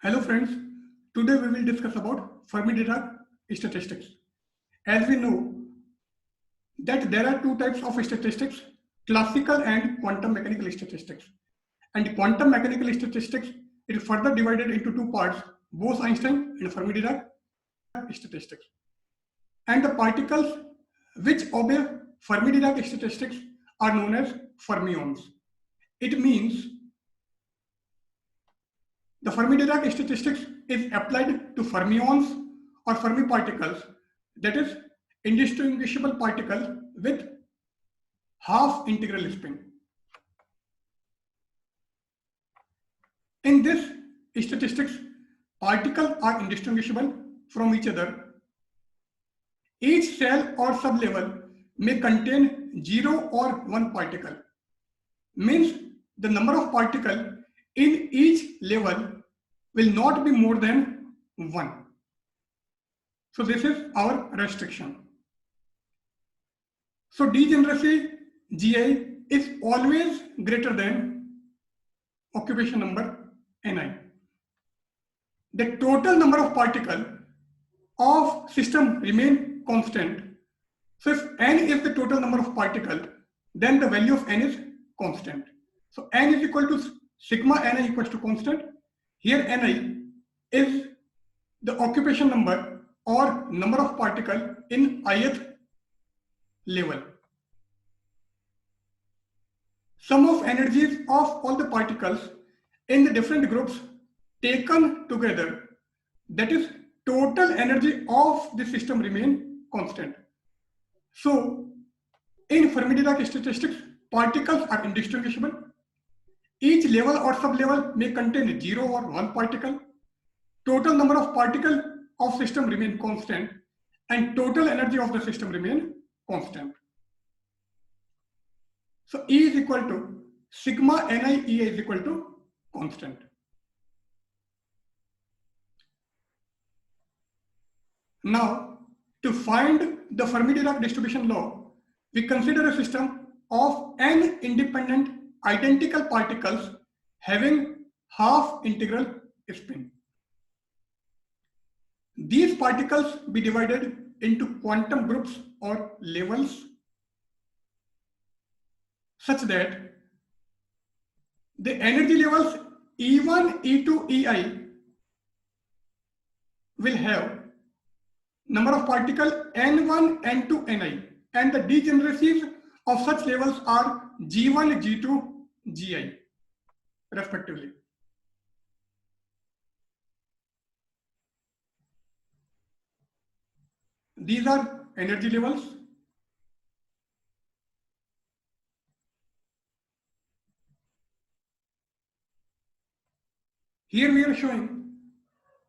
Hello friends, today we will discuss about Fermi-Dirac statistics. As we know that there are two types of statistics, classical and quantum mechanical statistics. And quantum mechanical statistics is further divided into two parts, Bose-Einstein and Fermi-Dirac statistics. And the particles which obey Fermi-Dirac statistics are known as fermions. It means the Fermi-Dirac statistics is applied to fermions or Fermi particles, that is, indistinguishable particles with half integral spin. In this statistics, particles are indistinguishable from each other. Each cell or sublevel may contain 0 or 1 particle. Means the number of particles in each level will not be more than 1. So this is our restriction. So degeneracy Gi is always greater than occupation number Ni. The total number of particles of system remain constant. So if n is the total number of particles, then the value of n is constant. So n is equal to sigma Ni equals to constant. Here Ni is the occupation number or number of particles in ith level. Sum of energies of all the particles in the different groups taken together, that is, total energy of the system remain constant. So in Fermi-Dirac statistics, particles are indistinguishable. Each level or sublevel may contain 0 or 1 particle. Total number of particles of system remain constant and total energy of the system remain constant. So E is equal to sigma Ni E is equal to constant. Now, to find the Fermi-Dirac distribution law, we consider a system of n independent identical particles having half integral spin. These particles be divided into quantum groups or levels such that the energy levels E1, E2, Ei will have number of particles N1, N2, Ni, and the degeneracies of such levels are G1, G2, Gi respectively. These are energy levels. Here we are showing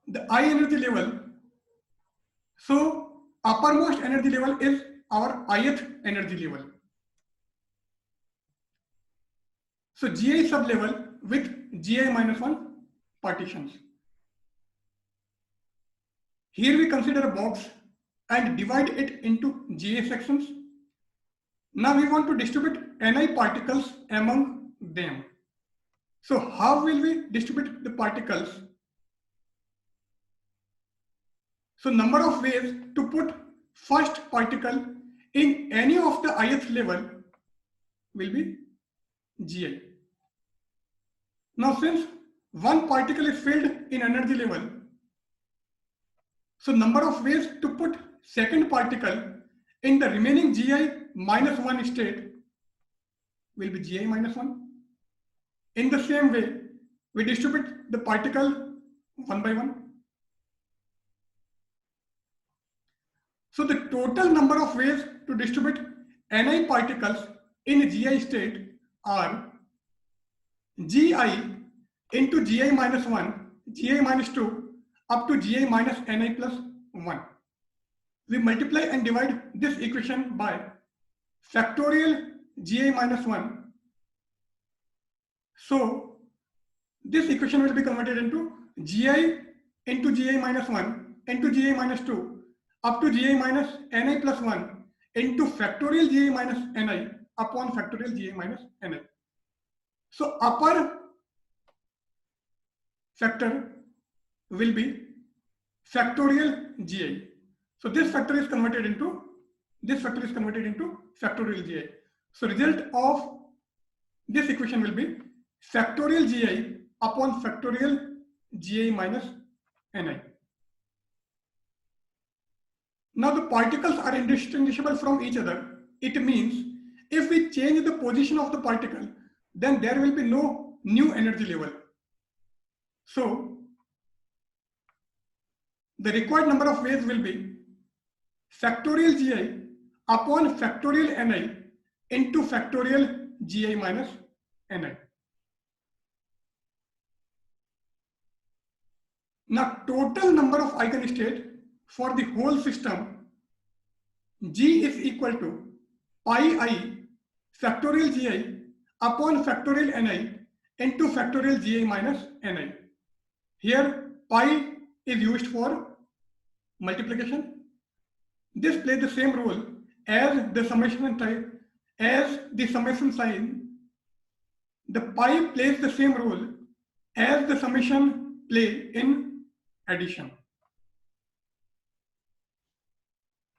the I energy level. So uppermost energy level is our ith energy level. So Gi sublevel with Gi minus 1 partitions. Here we consider a box and divide it into Gi sections. Now we want to distribute Ni particles among them. So how will we distribute the particles? So number of ways to put first particle in any of the ith level will be Gi. Now since one particle is filled in energy level, so number of ways to put second particle in the remaining Gi minus 1 state will be Gi minus 1. In the same way, we distribute the particle one by one. So the total number of ways to distribute Ni particles in Gi state are Gi into Gi minus 1, Gi minus 2 up to Gi minus Ni plus 1. We multiply and divide this equation by factorial Gi minus 1. So this equation will be converted into Gi into Gi minus 1 into Gi minus 2 up to Gi minus Ni plus 1 into factorial Gi minus Ni upon factorial Gi minus Ni. So upper factor will be factorial Gi. So this factor is converted into factorial Gi. So result of this equation will be factorial Gi upon factorial Gi minus Ni. Now the particles are indistinguishable from each other. It means if we change the position of the particle, then there will be no new energy level. So the required number of waves will be factorial Gi upon factorial Ni into factorial Gi minus Ni. Now total number of eigenstates for the whole system G is equal to pi I factorial Gi upon factorial Ni into factorial Gi minus Ni. Here pi is used for multiplication. This plays the same role as the summation sign. The pi plays the same role as the summation play in addition.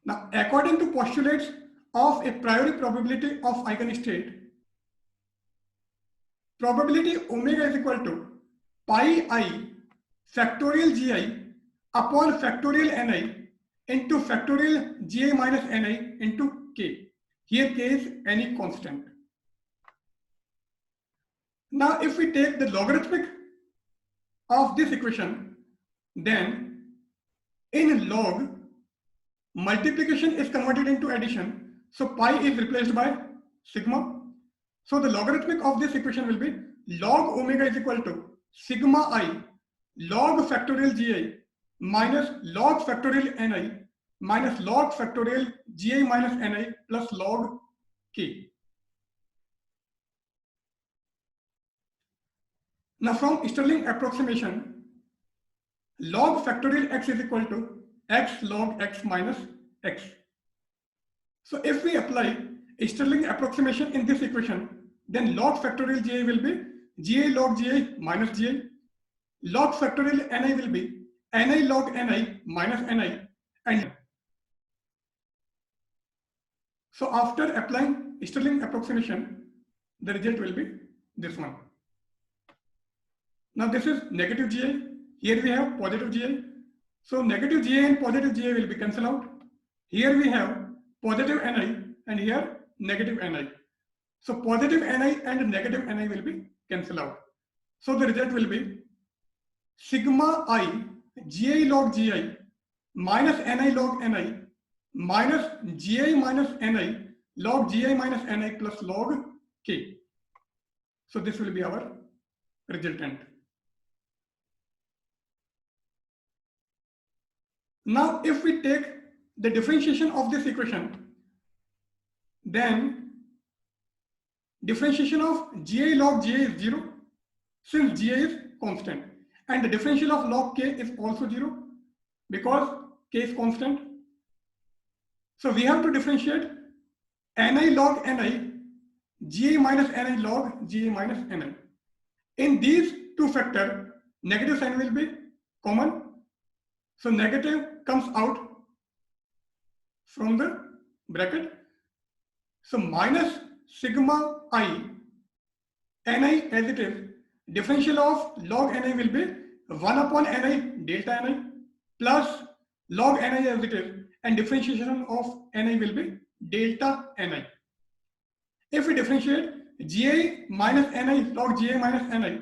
Now, according to postulates of a priori probability of eigenstate, probability omega is equal to pi I factorial Gi upon factorial Ni into factorial Gi minus Ni into k. Here k is any constant. Now, if we take the logarithmic of this equation, then in log, multiplication is converted into addition. So pi is replaced by sigma. So the logarithmic of this equation will be log omega is equal to sigma I log factorial Gi minus log factorial Ni minus log factorial Gi minus Ni plus log k. Now from Stirling approximation, log factorial x is equal to x log x minus x. So if we apply a Stirling approximation in this equation, then log factorial Gi will be Gi log Gi minus Gi. Log factorial Ni will be Ni log Ni minus Ni. And so after applying Stirling approximation, the result will be this one. Now this is negative Gi. Here we have positive Gi. So negative Gi and positive Gi will be cancelled out. Here we have positive Ni and here negative Ni. So positive Ni and negative Ni will be cancelled out. So the result will be sigma I Gi log Gi minus Ni log Ni minus Gi minus Ni log Gi minus Ni plus log k. So this will be our resultant. Now if we take the differentiation of this equation, then differentiation of Gi log Gi is 0 since Gi is constant, and the differential of log k is also 0 because k is constant. So we have to differentiate Ni log Ni, Gi minus Ni log Gi minus Ni. In these two factors, negative sign will be common. So negative comes out from the bracket. So minus sigma I Ni as it is, differential of log Ni will be 1 upon Ni delta Ni plus log Ni as it is, and differentiation of Ni will be delta Ni. If we differentiate Gi minus Ni log Gi minus Ni,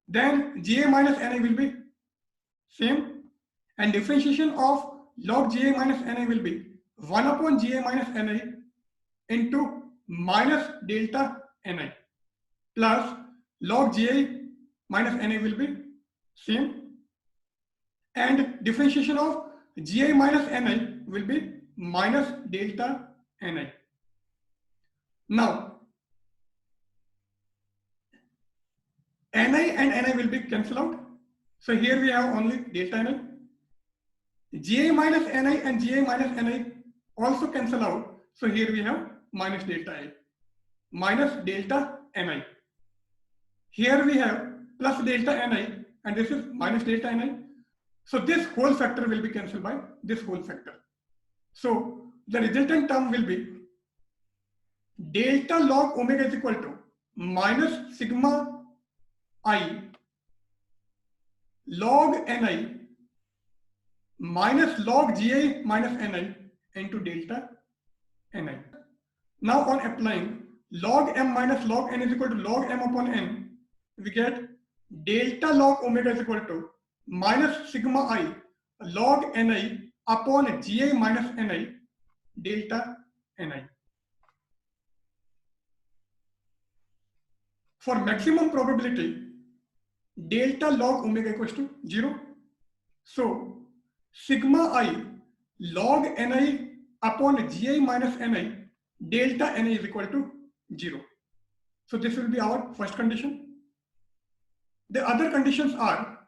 then Gi minus Ni will be same, and differentiation of log Gi minus Ni will be 1 upon Gi minus Ni into minus delta Ni plus log Gi minus Ni will be same, and differentiation of Gi minus Ni will be minus delta Ni. Now Ni and Ni will be cancelled out. So here we have only delta Ni. Gi minus Ni and Gi minus Ni also cancel out. So here we have minus delta I, minus delta Ni. Here we have plus delta Ni, and this is minus delta Ni. So this whole factor will be cancelled by this whole factor. So the resultant term will be delta log omega is equal to minus sigma I log ni minus log gi minus ni into delta ni. Now on applying log m minus log n is equal to log m upon n, we get delta log omega is equal to minus sigma I log ni upon gi minus ni delta ni. For maximum probability, delta log omega equals to 0. So sigma I log ni upon gi minus ni delta ni is equal to 0. So this will be our first condition. The other conditions are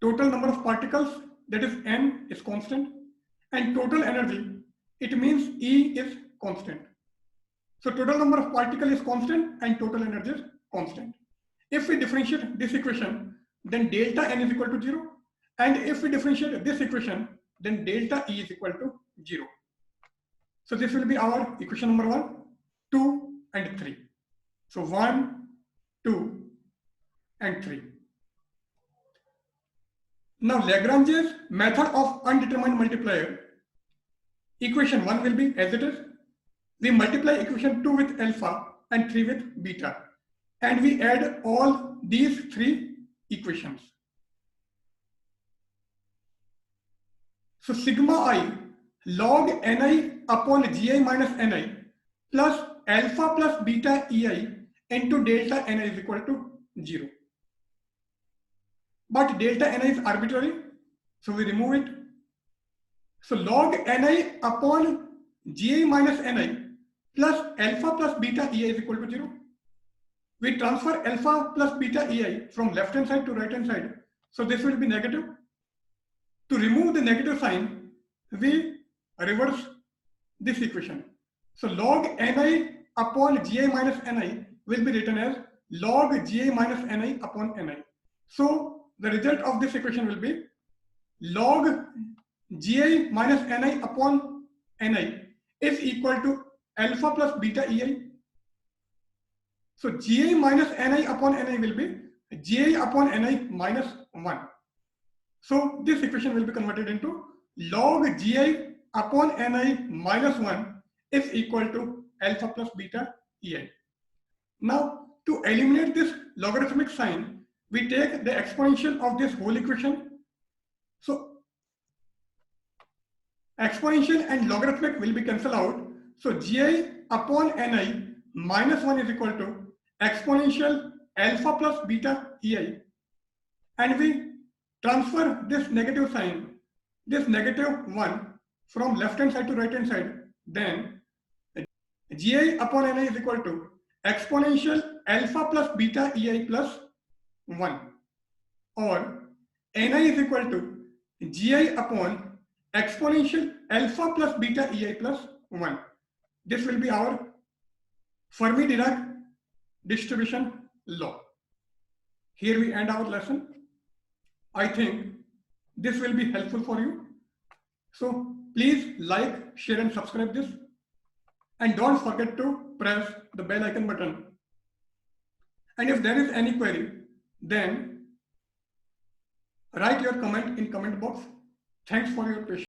total number of particles, that is n is constant, and total energy, it means E is constant. So total number of particles is constant and total energy is constant. If we differentiate this equation, then delta n is equal to 0. And if we differentiate this equation, then delta E is equal to 0. So this will be our equation number 1, 2, and 3. So 1, 2, and 3. Now Lagrange's method of undetermined multiplier, equation 1 will be as it is. We multiply equation 2 with alpha and 3 with beta, and we add all these 3 equations. So sigma I log ni upon gi minus ni plus alpha plus beta ei into delta ni is equal to 0. But delta ni is arbitrary, so we remove it. So log ni upon gi minus ni plus alpha plus beta ei is equal to 0. We transfer alpha plus beta ei from left hand side to right hand side. So this will be negative. To remove the negative sign, we reverse this equation. So log ni upon gi minus ni will be written as log gi minus ni upon ni. So the result of this equation will be log gi minus ni upon ni is equal to alpha plus beta ei. So gi minus ni upon ni will be gi upon ni minus 1. So this equation will be converted into log gi upon ni minus 1 is equal to alpha plus beta ei. Now to eliminate this logarithmic sign, we take the exponential of this whole equation. So exponential and logarithmic will be cancelled out. So gi upon ni minus 1 is equal to exponential alpha plus beta ei, and we transfer this negative sign, this negative 1 from left hand side to right hand side. Then gi upon ni is equal to exponential alpha plus beta ei plus 1, or ni is equal to gi upon exponential alpha plus beta ei plus 1. This will be our Fermi-Dirac distribution law. Here we end our lesson. I think this will be helpful for you. So please like, share, and subscribe this. And don't forget to press the bell icon button. And if there is any query, then write your comment in comment box. Thanks for your patience.